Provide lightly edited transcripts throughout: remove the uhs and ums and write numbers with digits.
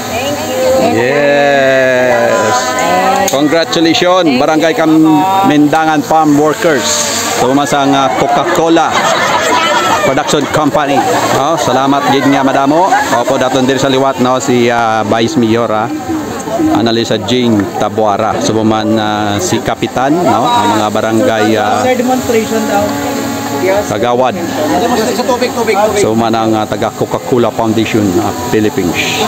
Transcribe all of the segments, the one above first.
Thank you. Yes. Congratulations, Barangay Kamindangan Farm Workers. Tumasang Coca-Cola Production Company. Oh, salamat din nga madamo. Opo daton diri sa liwat no si Vice Mayor Analisa Jing Taboara. Subuman si Kapitan no ang mga barangay demonstration daw. Kagawad. So manang taga Coca-Cola Foundation Philippines.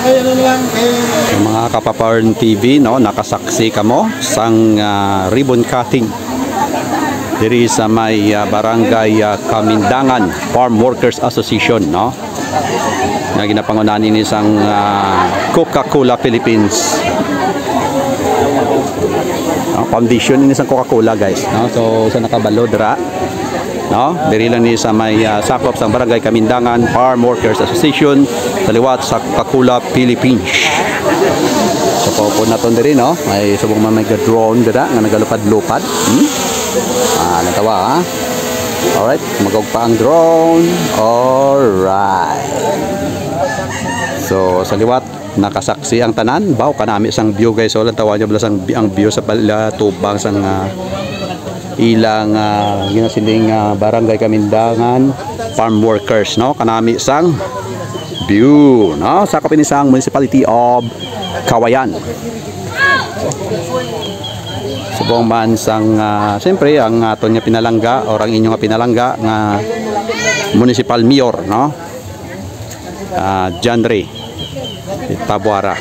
Yung mga Kapaparn TV no nakasaksi kamo sang ribbon cutting diri sa may barangay Kamindangan Farm Workers Association no. Nga ginapangunahan ni sang Coca-Cola Philippines. Foundation ni sang Coca-Cola guys no. So sa nakabalo dira no, diri lang ni sa may sakop sa barangay Kamindangan Farm Workers Association sa liwat sa Coca-Cola Philippines. So po naton diri no, may subong man may drone dira nga nagalupad-lupad. Natawa ha. Alright, magog pa ang drone. Alright. So sa liwat nakasaksi ang tanan, baw kanami sang view guys. So lang tawa niyo sang ang view sa tubang sang ilang ginasiling barangay Kamindangan Farm Workers no kanami sang view no sakop ini sang Municipality of Kawayan. Subong man sang siyempre ang aton nga pinalangga o ang inyo nga pinalangga nga Municipal Mayor no John Ray Taboara.